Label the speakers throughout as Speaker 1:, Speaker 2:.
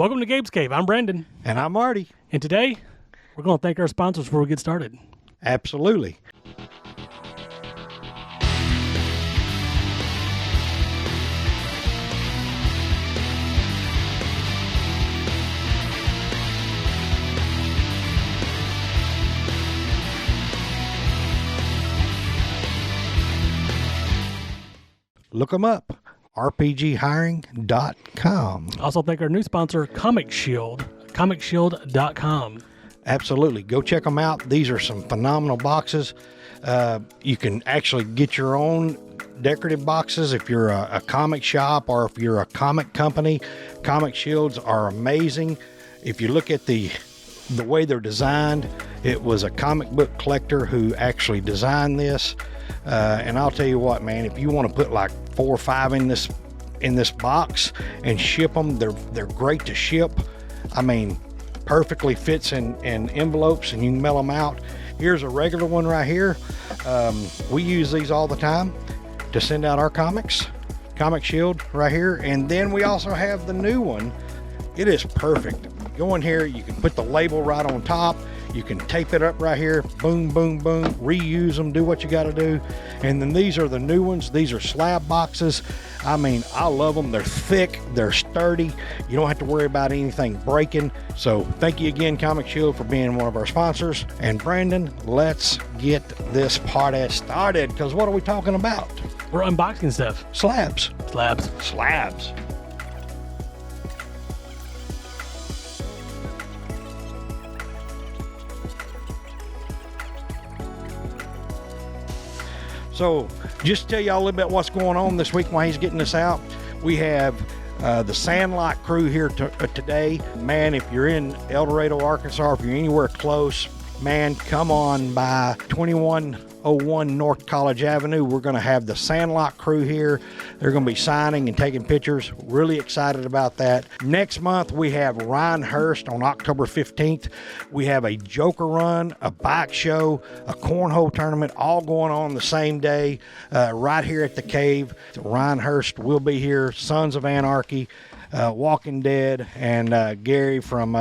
Speaker 1: Welcome to Gabe's Cave. I'm Brandon.
Speaker 2: And I'm Marty.
Speaker 1: And today, we're going to thank our sponsors before we get started.
Speaker 2: Absolutely. Look them up. rpghiring.com.
Speaker 1: Also thank our new sponsor, Comic Shield, comicshield.com.
Speaker 2: Absolutely. Go check them out. These are some phenomenal boxes. You can actually get your own decorative boxes if you're a comic shop or if you're a comic company. Comic Shields are amazing. If you look at the way they're designed, it was a comic book collector who actually designed this. And I'll tell you what, man, if you want to put like 4 or 5 in this box and ship them, they're great to ship. I mean, perfectly fits in envelopes and you can mail them out. Here's a regular one right here. We use these all the time to send out our comics. Comic Shield right here. And then we also have the new one. It is perfect. Go in here, you can put the label right on top. You can tape it up right here, boom, boom, boom, reuse them, do what you got to do. And then these are the new ones. These are slab boxes. I mean, I love them. They're thick, they're sturdy. You don't have to worry about anything breaking. So thank you again, Comic Shield, for being one of our sponsors. And Brandon, let's get this party started, because what are we talking about?
Speaker 1: We're unboxing stuff.
Speaker 2: Slabs.
Speaker 1: Slabs.
Speaker 2: So just to tell y'all a little bit what's going on this week while he's getting this out, we have the Sandlot crew here today. Man, if you're in El Dorado, Arkansas, if you're anywhere close, man, come on by 2101 North College Avenue. We're going to have the Sandlot crew here. They're going to be signing and taking pictures. Really excited about that. Next month, we have Ryan Hurst on October 15th. We have a Joker run, a bike show, a cornhole tournament, all going on the same day right here at the cave. Ryan Hurst will be here. Sons of Anarchy, Walking Dead, and Gary from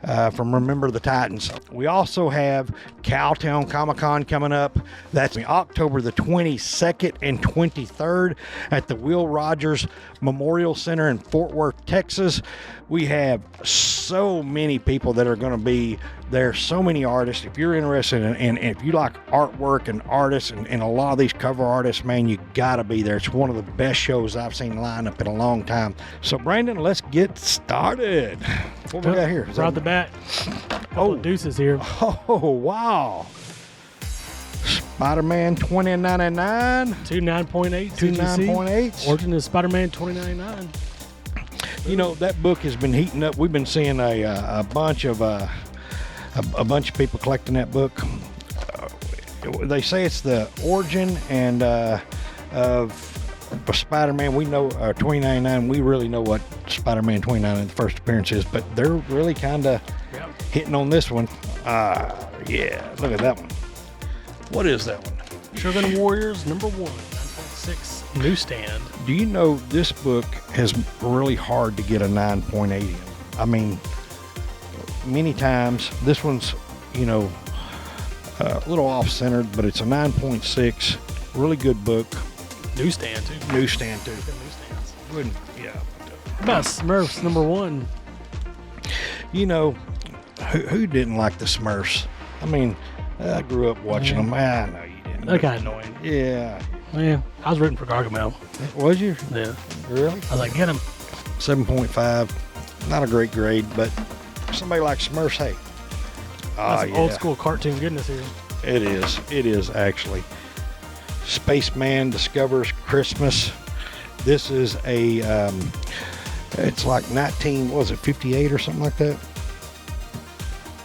Speaker 2: Remember the Titans. We also have Cowtown Comic-Con coming up. That's October the 22nd and 23rd at the Will Rogers Memorial Center in Fort Worth, Texas. We have so many people that are going to be there, so many artists. If you're interested in if you like artwork and artists and a lot of these cover artists, man, you got to be there. It's one of the best shows I've seen line up in a long time. So, Brandon, let's get started. What we got here?
Speaker 1: Right off the bat, deuces here.
Speaker 2: Oh, wow. Spider-Man 2099.
Speaker 1: 29.8
Speaker 2: 29.8.
Speaker 1: Origin is Spider-Man 2099.
Speaker 2: You know, that book has been heating up. We've been seeing a bunch of people collecting that book. They say it's the origin and of Spider-Man. We know 2099. We really know what Spider-Man 2099 the first appearance is, but they're really kind of hitting on this one. Yeah, look at that one. What is that one?
Speaker 1: Shogun Warriors number 1, 9.6 newsstand.
Speaker 2: Do you know this book is really hard to get a 9.8 in? I mean, many times this one's, you know, a little off-centered, but it's a 9.6. Really good book.
Speaker 1: Newsstand too.
Speaker 2: Newsstand too.
Speaker 1: Newsstands.
Speaker 2: Good, yeah.
Speaker 1: About Smurfs number 1.
Speaker 2: You know, who didn't like the Smurfs? I mean, I grew up watching them. I know you didn't.
Speaker 1: They're kind of annoying.
Speaker 2: Yeah.
Speaker 1: Yeah, I was rooting for Gargamel.
Speaker 2: Was you?
Speaker 1: Yeah.
Speaker 2: Really?
Speaker 1: I was like, get him.
Speaker 2: 7.5. Not a great grade, but somebody like Smurfs, hey.
Speaker 1: That's old school cartoon goodness here.
Speaker 2: It is. It is actually. Spaceman Discovers Christmas. This is a, it's like 58 or something like that?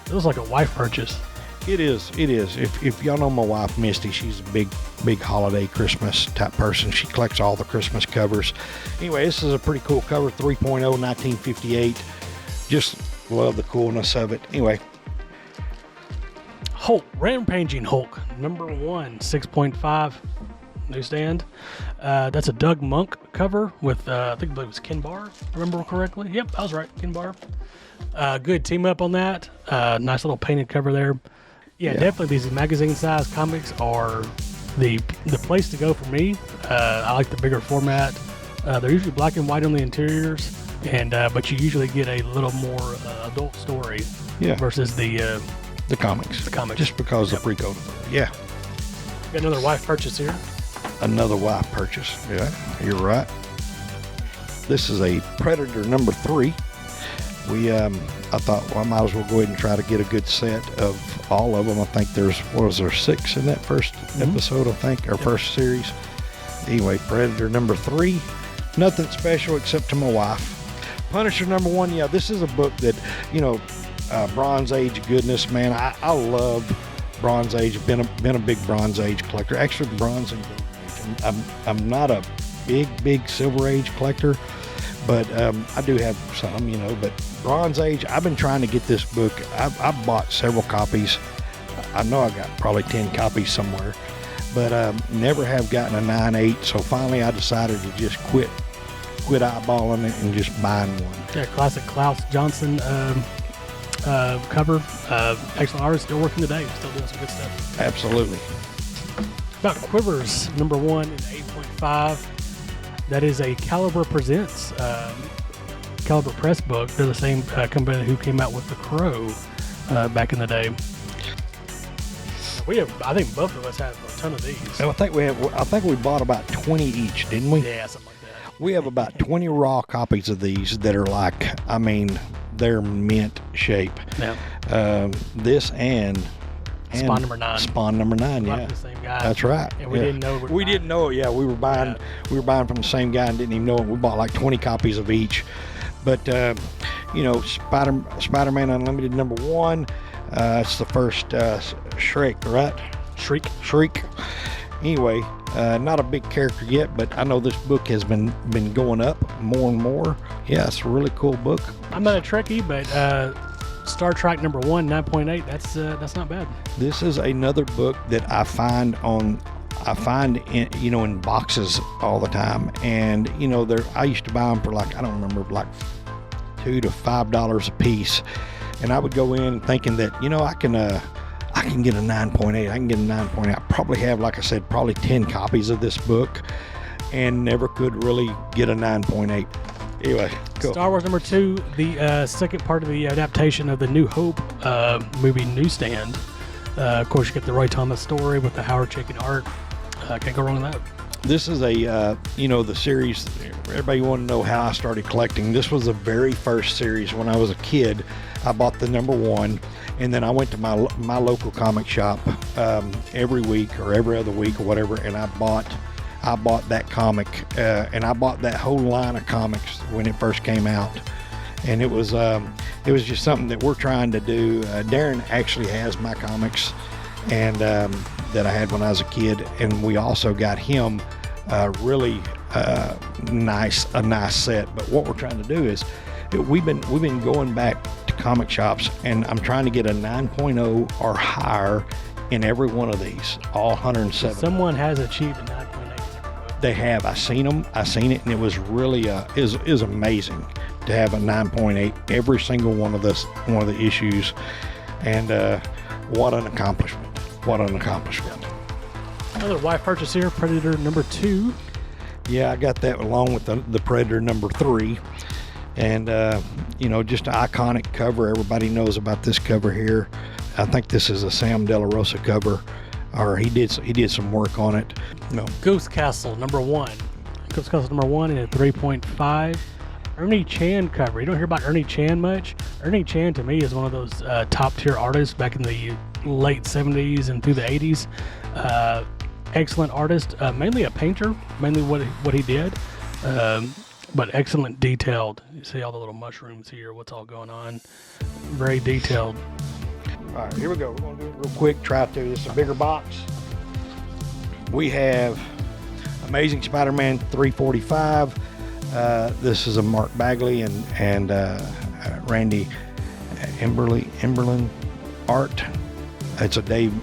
Speaker 1: It was like a wife purchase.
Speaker 2: It is. If y'all know my wife, Misty, she's a big holiday Christmas type person. She collects all the Christmas covers. Anyway, this is a pretty cool cover, 3.0, 1958. Just love the coolness of it. Anyway.
Speaker 1: Hulk, Rampaging Hulk, number 1, 6.5 newsstand. That's a Doug Monk cover with, I think it was Ken Barr, remember correctly? Yep, I was right, Ken Barr. Good team up on that. Nice little painted cover there. Yeah, definitely these magazine-sized comics are the place to go for me. I like the bigger format. They're usually black and white on the interiors, and but you usually get a little more adult story versus the
Speaker 2: comics.
Speaker 1: The comics.
Speaker 2: Just because of pre-code. Yeah.
Speaker 1: Got another wife purchase here.
Speaker 2: Another wife purchase. Yeah, you're right. This is a Predator number 3. I thought, well, I might as well go ahead and try to get a good set of all of them. I think there's, 6 in that first episode, I think, or first series. Anyway, Predator number 3. Nothing special except to my wife. Punisher number 1. Yeah, this is a book that, Bronze Age goodness, man. I love Bronze Age. Been a big Bronze Age collector. Actually, Bronze and Gold Age. I'm not a big Silver Age collector, but I do have some, But Bronze Age, I've been trying to get this book. I've bought several copies. I know I got probably 10 copies somewhere, but never have gotten a 9/8. So finally, I decided to just quit eyeballing it and just buying one.
Speaker 1: Yeah, classic Klaus Johnson cover. Excellent artist, still working today, still doing some good stuff.
Speaker 2: Absolutely.
Speaker 1: About Quivers number 1 in 8.5. That is a Caliber Presents Caliber Press book. They're the same company who came out with The Crow back in the day. I think both of us have a ton of these.
Speaker 2: I think we bought about 20 each, didn't we?
Speaker 1: Yeah, something like that.
Speaker 2: We have about 20 raw copies of these that are like, they're mint shape.
Speaker 1: Yeah.
Speaker 2: This and
Speaker 1: Spawn number 9.
Speaker 2: Spawn number 9, yeah.
Speaker 1: The same guy.
Speaker 2: That's right.
Speaker 1: And we didn't know.
Speaker 2: We didn't know it. Yeah, we were buying from the same guy and didn't even know it. We bought like 20 copies of each. But Spider-Man Unlimited number 1. It's the first Shrek, right? Shriek. Anyway, not a big character yet, but I know this book has been going up more and more. Yeah, it's a really cool book.
Speaker 1: I'm not a Trekkie, but Star Trek number 1, 9.8. That's not bad.
Speaker 2: This is another book that I find in boxes all the time, and I used to buy them for like, I don't remember, like $2 to $5 a piece, and I would go in thinking that I can get a 9.8. I can get a 9.8. I probably have, like I said, probably 10 copies of this book, and never could really get a 9.8. Anyway, cool.
Speaker 1: Star Wars number 2, the second part of the adaptation of the New Hope movie Newsstand. Of course, you get the Roy Thomas story with the Howard Chaykin art. Can't go wrong with that.
Speaker 2: This is the series. Everybody want to know how I started collecting. This was the very first series when I was a kid. I bought the number 1, and then I went to my local comic shop every week or every other week or whatever, and I bought that comic, and I bought that whole line of comics when it first came out, and it was just something that we're trying to do. Darren actually has my comics, and that I had when I was a kid, and we also got him really nice set. But what we're trying to do is we've been going back to comic shops, and I'm trying to get a 9.0 or higher in every one of these, all 107.
Speaker 1: Someone has achieved a 9.8.
Speaker 2: They have. I seen it, and it was really is amazing to have a 9.8 every single one of the issues, and what an accomplishment! What an accomplishment!
Speaker 1: Another wife purchase here, Predator number 2.
Speaker 2: Yeah, I got that along with the Predator number 3, and just an iconic cover. Everybody knows about this cover here. I think this is a Sam De La Rosa cover, or he did some work on it. No.
Speaker 1: Ghost Castle number 1. Ghost Castle number 1 in a 3.5. Ernie Chan cover. You don't hear about Ernie Chan much. Ernie Chan to me is one of those top tier artists back in the late 70s and through the 80s. Excellent artist, mainly a painter, mainly what he did, but excellent detailed. You see all the little mushrooms here, what's all going on. Very detailed.
Speaker 2: All right, here we go. We're going to do it real quick. Try to. This is a bigger box. We have Amazing Spider-Man 345. This is a Mark Bagley and Randy Emberlin art. It's a Dave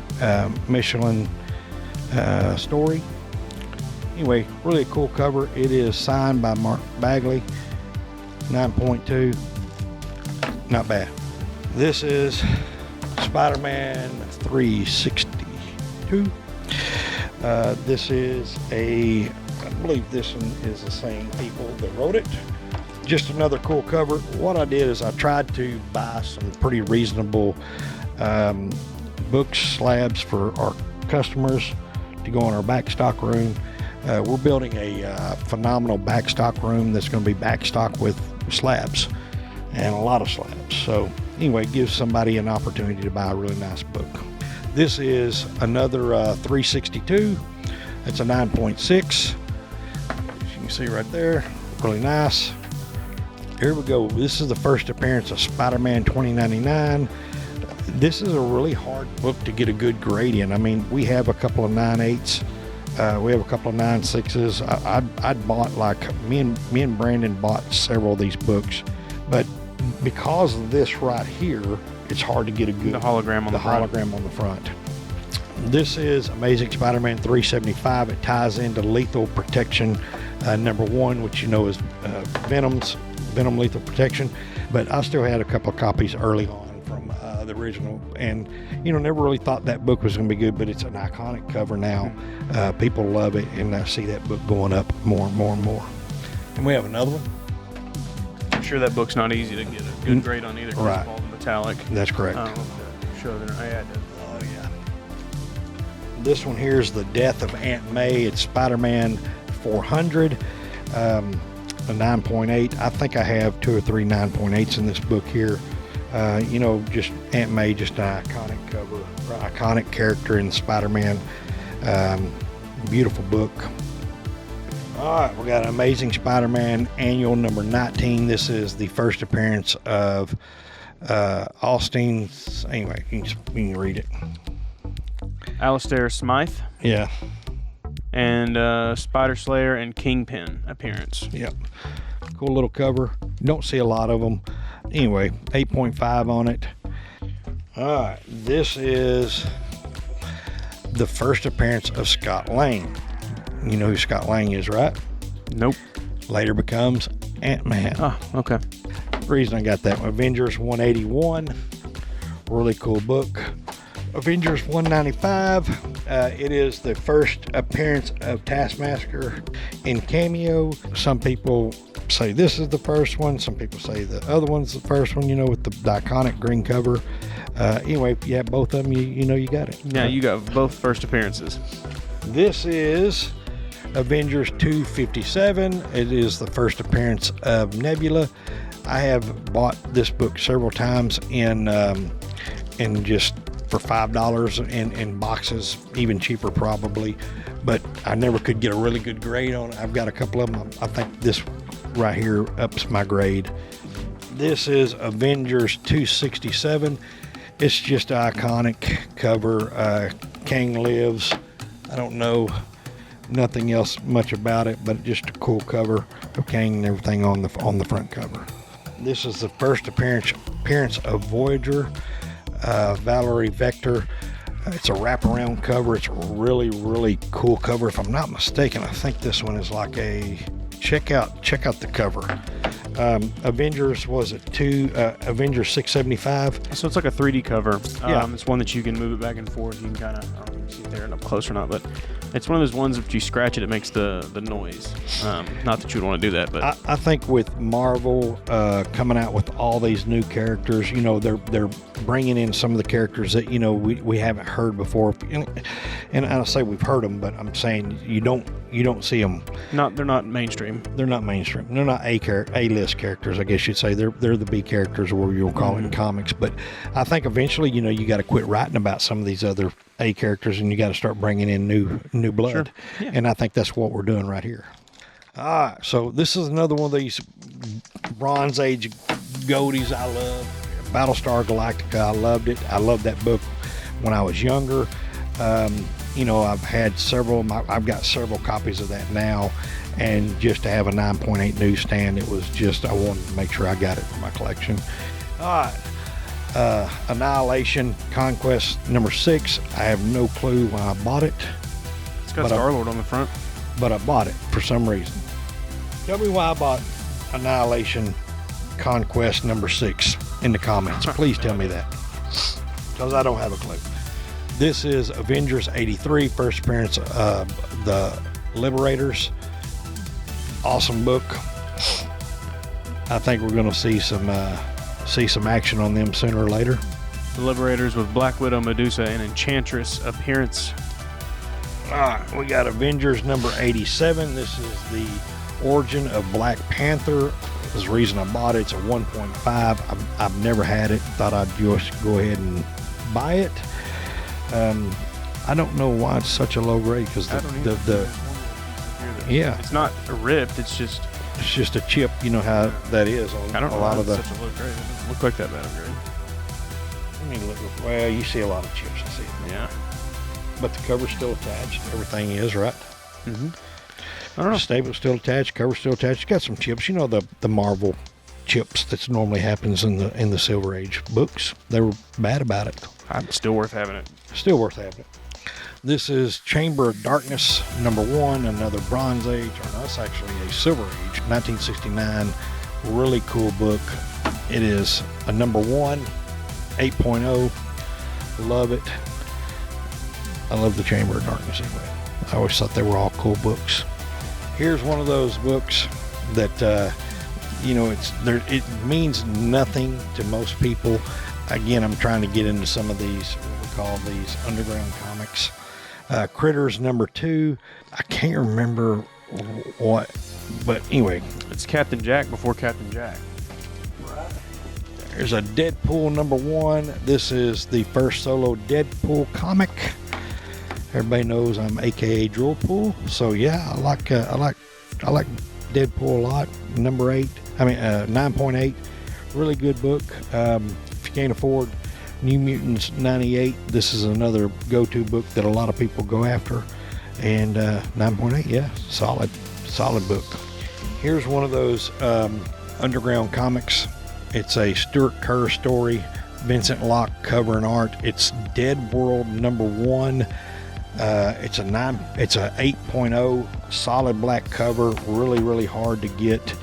Speaker 2: Michelin story. Anyway, really a cool cover. It is signed by Mark Bagley, 9.2. Not bad. This is Spider-Man 362. This is I believe this one is the same people that wrote it. Just another cool cover. What I did is I tried to buy some pretty reasonable book slabs for our customers to go in our backstock room. We're building a phenomenal backstock room that's going to be backstock with slabs and a lot of slabs. So anyway, it gives somebody an opportunity to buy a really nice book. This is another 362. It's a 9.6. As you can see right there, really nice. Here we go. This is the first appearance of Spider-Man 2099. This is a really hard book to get a good grade in. I mean, we have a couple of 9.8s. We have a couple of 9.6s. I'd bought, like, me and Brandon bought several of these books, but because of this right here, it's hard to get a good...
Speaker 3: The hologram on the front.
Speaker 2: hologram on the front. This is Amazing Spider-Man 375. It ties into Lethal Protection #1, which you know is Venom Lethal Protection. But I still had a couple of copies early on from the original, and never really thought that book was going to be good, but it's an iconic cover now. People love it, and I see that book going up more and more and more. And we have another one.
Speaker 3: I'm sure that book's not easy to get a good grade on either, because
Speaker 2: Right.
Speaker 3: it's all metallic.
Speaker 2: That's correct.
Speaker 3: Show that I had to.
Speaker 2: Oh yeah. This one here is The Death of Aunt May. It's Spider-Man 400, a 9.8. I think I have 2 or 3 9.8s in this book here. Just Aunt May, just an iconic cover, iconic character in Spider-Man. Beautiful book. All right, we got an Amazing Spider-Man Annual number 19. This is the first appearance of Austin's. Anyway, you can read it.
Speaker 3: Alistair Smythe
Speaker 2: Yeah.
Speaker 3: and Spider Slayer and Kingpin appearance.
Speaker 2: Yep. Cool little cover. Don't see a lot of them. Anyway, 8.5 on it. All right, this is the first appearance of Scott Lang. You know who Scott Lang is, right?
Speaker 3: Nope.
Speaker 2: Later becomes Ant-Man.
Speaker 3: Oh, okay.
Speaker 2: Reason I got that one. Avengers 181. Really cool book. Avengers 195. It is the first appearance of Taskmaster in cameo. Some people say this is the first one. Some people say the other one's the first one, with the iconic green cover. Anyway, if you have both of them, you got it.
Speaker 3: Yeah, you got both first appearances.
Speaker 2: This is Avengers 257. It is the first appearance of Nebula. I have bought this book several times in just for $5 in boxes, even cheaper probably, but I never could get a really good grade on it. I've got a couple of them. I think this right here ups my grade. This is Avengers 267. It's just an iconic cover. Kang lives. I don't know nothing else much about it, but just a cool cover of Kang and everything on the front cover. This is the first appearance of Voyager, Valerie Vector. It's a wraparound cover. It's a really, really cool cover. If I'm not mistaken, I think this one is like a check out the cover. Avengers was it Avengers 675.
Speaker 3: So it's like a 3D cover.
Speaker 2: Yeah.
Speaker 3: It's one that you can move it back and forth. You can kind of, I don't know if you see it there up close or not, but it's one of those ones that if you scratch it, it makes the noise. Not that you would want to do that, but
Speaker 2: I think with Marvel coming out with all these new characters, they're bringing in some of the characters that we haven't heard before. And I say we've heard them, but I'm saying you don't see them.
Speaker 3: they're not mainstream.
Speaker 2: They're not mainstream. They're not A-list characters, I guess you'd say. They're the B characters, or you'll call it in comics. But I think eventually, you got to quit writing about some of these other A characters, and you got to start bringing in new blood.
Speaker 3: Sure. Yeah.
Speaker 2: And I think that's what we're doing right here. All right, so this is another one of these Bronze Age goldies I love. Battlestar Galactica, I loved it. I loved that book when I was younger. I've had several. I've got several copies of that now, and just to have a 9.8 newsstand, it was just, I wanted to make sure I got it for my collection. All right. Annihilation Conquest number 6. I have no clue when I bought it.
Speaker 3: It's got
Speaker 2: But,
Speaker 3: Star-Lord on the front.
Speaker 2: but I bought it for some reason. Tell me why I bought Annihilation Conquest number 6 in the comments. Please tell me that, because I don't have a clue. This is Avengers 83, first appearance of the Liberators. Awesome book. I think we're going to see some action on them sooner or later.
Speaker 3: The Liberators with Black Widow, Medusa, and Enchantress appearance.
Speaker 2: All right, we got Avengers number 87. This is the origin of Black Panther. This is the reason I bought it. It's a 1.5. I've never had it. Thought I'd just go ahead and buy it. I don't know why it's such a low grade, because yeah,
Speaker 3: it's not ripped. It's just
Speaker 2: a chip. You know how that is on
Speaker 3: I don't know
Speaker 2: a lot
Speaker 3: why
Speaker 2: of
Speaker 3: it's
Speaker 2: the.
Speaker 3: such a low grade. It doesn't look like that bad of a grade.
Speaker 2: I mean, look, well, you see a lot of chips. I see it.
Speaker 3: Yeah.
Speaker 2: But the cover's still attached. Everything is, right?
Speaker 3: Mm-hmm. I don't know.
Speaker 2: Stable's still attached. Cover's still attached. It's got some chips. You know the Marvel chips that normally happens in the Silver Age books. They were bad about it.
Speaker 3: Still worth having it.
Speaker 2: Still worth having it. This is Chamber of Darkness number 1, another Bronze Age, or no, that's actually a Silver Age, 1969. Really cool book. It is a number 1, 8.0. Love it. I love the Chamber of Darkness anyway. I always thought they were all cool books. Here's one of those books that it means nothing to most people. Again, I'm trying to get into some of these, what we call these underground comics. Critters number 2. I can't remember what, but anyway.
Speaker 3: It's Captain Jack before Captain Jack.
Speaker 2: There's a Deadpool number 1. This is the first solo Deadpool comic. Everybody knows I'm AKA Drillpool, so yeah, I like Deadpool a lot. Number 9.8, really good book. If you can't afford New Mutants 98, this is another go-to book that a lot of people go after. And 9.8, yeah, solid book. Here's one of those underground comics. It's a Stuart Kerr story, Vincent Locke cover and art. It's Dead World number 1. It's a 8.0, solid black cover, really hard to get.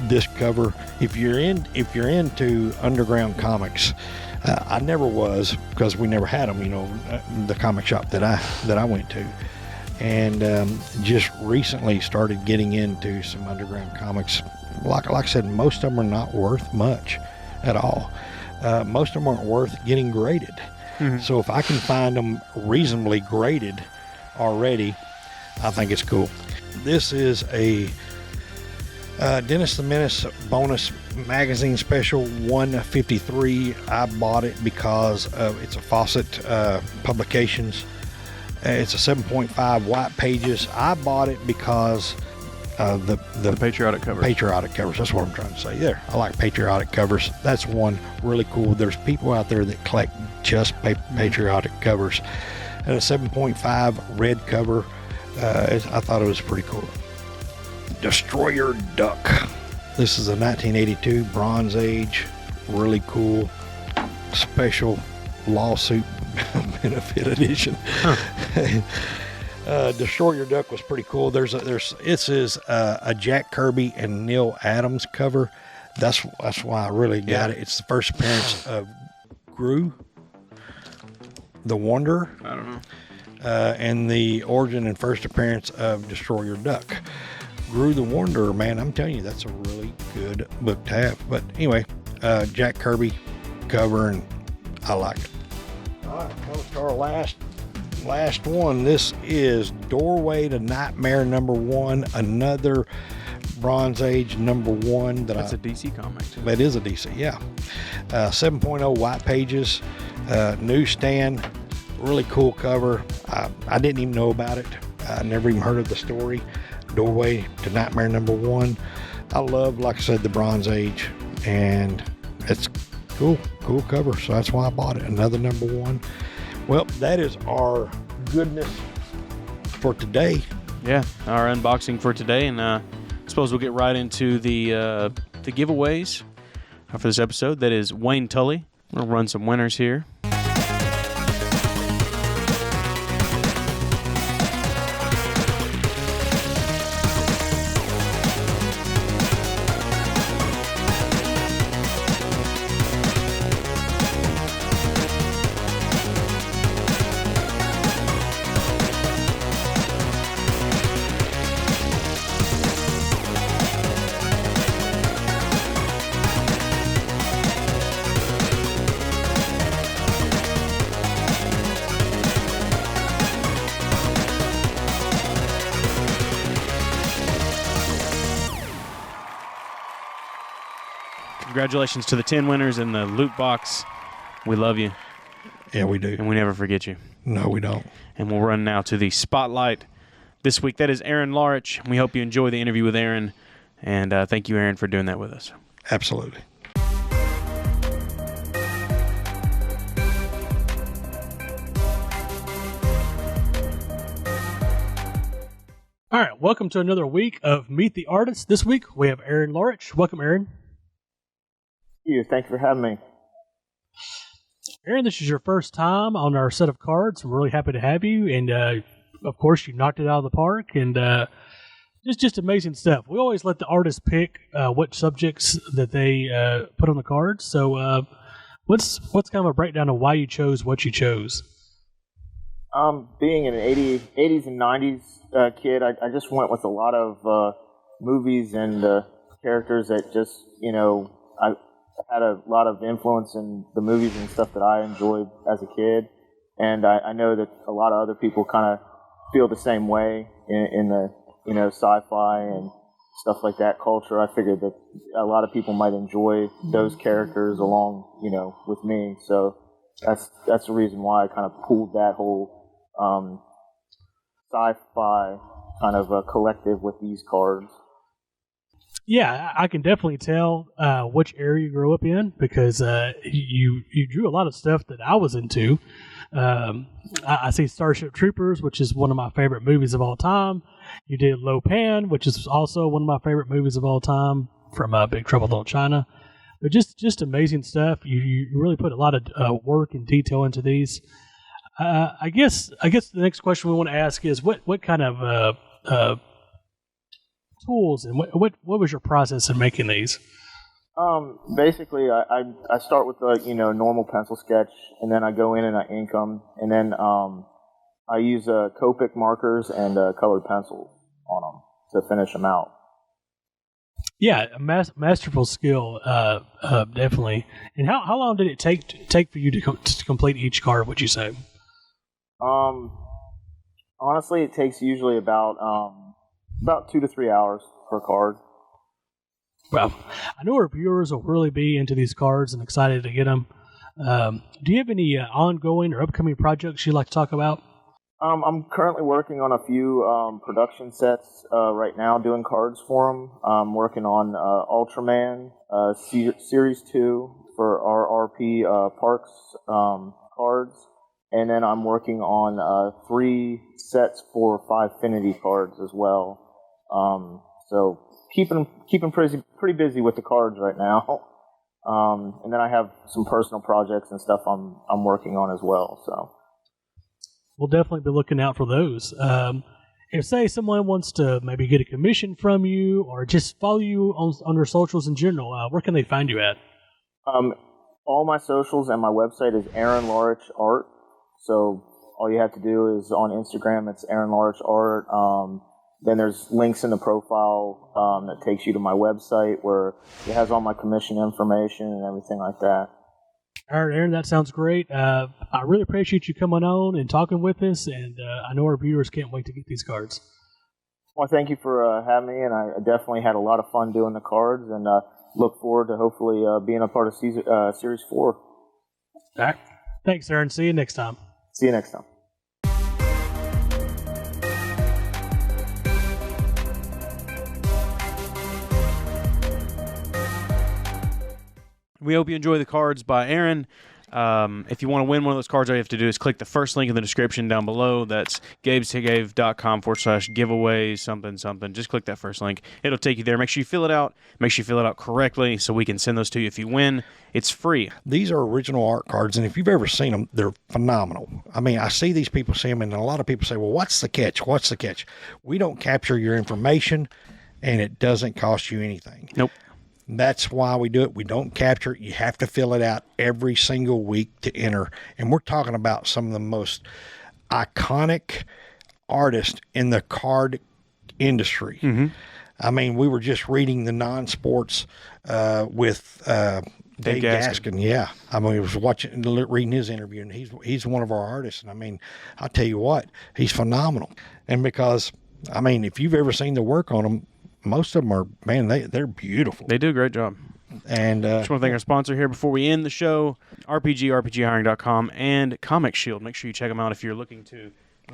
Speaker 2: This cover, if you're into underground comics, I never was, because we never had them, the comic shop that I went to, and just recently started getting into some underground comics. Like I said, most of them are not worth much at all. Most of them aren't worth getting graded. Mm-hmm. So if I can find them reasonably graded already, I think it's cool. This is a Dennis the Menace bonus magazine special 153. I bought it because it's a Fawcett Publications. It's a 7.5 white pages. I bought it because the
Speaker 3: patriotic covers.
Speaker 2: Patriotic covers. That's what I'm trying to say there. I like patriotic covers. That's one really cool. There's people out there that collect just patriotic covers. And a 7.5 red cover. I thought it was pretty cool. Destroyer Duck. This is a 1982 Bronze Age. Really cool. Special lawsuit benefit edition. Destroyer Duck was pretty cool. This is a Jack Kirby and Neil Adams cover. That's why I really got it. It's the first appearance of Gru, the Wanderer.
Speaker 3: I don't know.
Speaker 2: And the origin and first appearance of Destroyer Duck. Gru the Wanderer, man, I'm telling you, that's a really good book to have. But anyway, Jack Kirby cover, and I like it. All right, comes to our last one. This is Doorway to Nightmare number 1, another Bronze Age number 1.
Speaker 3: That's a DC comic too.
Speaker 2: That is a DC, yeah. 7.0 white pages, newsstand, really cool cover. I didn't even know about it. I never even heard of the story. Doorway to Nightmare number 1. I love, like I said, the Bronze Age, and it's cool cover, so that's why I bought it. Another number 1. Well, that is our goodness for today.
Speaker 3: Yeah, our unboxing for today, and I suppose we'll get right into the giveaways for this episode. That is Wayne Tully. We'll run some winners here. Congratulations to the 10 winners in the loot box. We love you,
Speaker 2: Yeah, we do.
Speaker 3: and we never forget you.
Speaker 2: No, we don't.
Speaker 3: And we'll run now to the spotlight this week. That is Aaron Laurich. We hope you enjoy the interview with Aaron, and thank you, Aaron, for doing that with us.
Speaker 2: Absolutely.
Speaker 1: All right, welcome to another week of Meet the Artist. This week we have Aaron Laurich. Welcome, Aaron.
Speaker 4: Thank you for having me.
Speaker 1: Aaron, this is your first time on our set of cards. We're really happy to have you, and of course, you knocked it out of the park, and just amazing stuff. We always let the artists pick what subjects that they put on the cards. So, what's kind of a breakdown of why you chose what you chose?
Speaker 4: Being an 80s and 90s kid, I just went with a lot of movies and characters that just, I had a lot of influence in the movies and stuff that I enjoyed as a kid. And I know that a lot of other people kind of feel the same way in the, sci-fi and stuff like that culture. I figured that a lot of people might enjoy those characters along, with me. So that's the reason why I kind of pulled that whole sci-fi kind of a collective with these cards.
Speaker 1: Yeah, I can definitely tell which area you grew up in because you drew a lot of stuff that I was into. I see Starship Troopers, which is one of my favorite movies of all time. You did Lo Pan, which is also one of my favorite movies of all time from Big Trouble in Little China. But just amazing stuff. You really put a lot of work and detail into these. I guess the next question we want to ask is what kind of tools and what was your process in making these?
Speaker 4: Basically, I start with the normal pencil sketch, and then I go in and I ink them, and then I use Copic markers and colored pencils on them to finish them out.
Speaker 1: Yeah, a masterful skill, definitely. And how long did it take for you to complete each card? Would you say?
Speaker 4: Honestly, it takes usually about 2 to 3 hours per card.
Speaker 1: Well, I know our viewers will really be into these cards and excited to get them. Do you have any ongoing or upcoming projects you'd like to talk about?
Speaker 4: I'm currently working on a few production sets right now, doing cards for them. I'm working on Ultraman Series 2 for RRP Parks cards. And then I'm working on 3 sets for Fivefinity cards as well. So keeping pretty busy with the cards right now. And then I have some personal projects and stuff I'm working on as well. So
Speaker 1: we'll definitely be looking out for those. If say someone wants to maybe get a commission from you or just follow you on your socials in general, where can they find you at?
Speaker 4: All my socials and my website is Aaron Laurich Art. So all you have to do is on Instagram, it's Aaron Laurich Art. Then there's links in the profile that takes you to my website where it has all my commission information and everything like that.
Speaker 1: All right, Aaron, that sounds great. I really appreciate you coming on and talking with us, and I know our viewers can't wait to get these cards.
Speaker 4: Well, thank you for having me, and I definitely had a lot of fun doing the cards, and look forward to hopefully being a part of Series 4.
Speaker 1: All right. Thanks, Aaron. See you next time.
Speaker 4: See you next time.
Speaker 3: We hope you enjoy the cards by Aaron. If you want to win one of those cards, all you have to do is click the first link in the description down below. That's gabesgave.com/giveaways, something. Just click that first link. It'll take you there. Make sure you fill it out. Make sure you fill it out correctly so we can send those to you if you win. It's free.
Speaker 2: These are original art cards, and if you've ever seen them, they're phenomenal. I mean, I see these people see them, and a lot of people say, well, what's the catch? What's the catch? We don't capture your information, and it doesn't cost you anything.
Speaker 3: Nope.
Speaker 2: That's why we do it. We don't capture it. You have to fill it out every single week to enter. And we're talking about some of the most iconic artists in the card industry.
Speaker 3: Mm-hmm.
Speaker 2: I mean, we were just reading the non-sports with Dave Gaskin. Yeah. I mean, I was reading his interview, and he's one of our artists. And I mean, I'll tell you what, he's phenomenal. And because, if you've ever seen the work on him, most of them are, man, they're beautiful.
Speaker 3: They do a great job.
Speaker 2: And
Speaker 3: Just want to thank our sponsor here before we end the show, RPGhiring.com, and Comic Shield. Make sure you check them out if you're looking to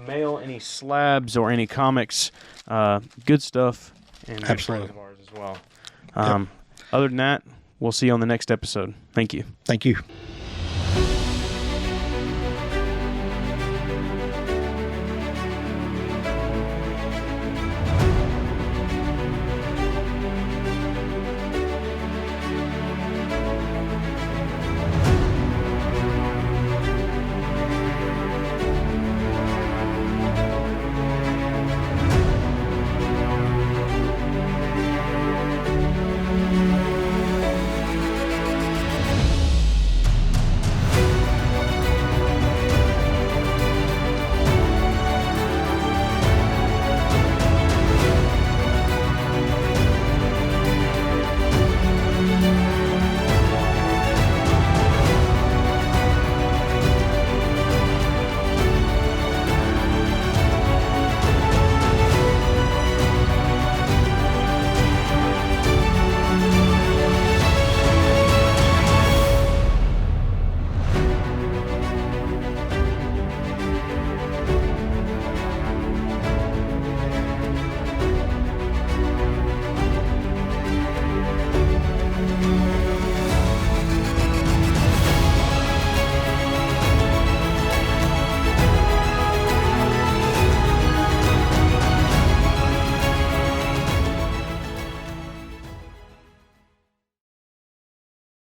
Speaker 3: mail any slabs or any comics. Good stuff, and good
Speaker 2: Absolutely.
Speaker 3: friends of ours as well. Other than that, we'll see you on the next episode. Thank you.
Speaker 2: thank you.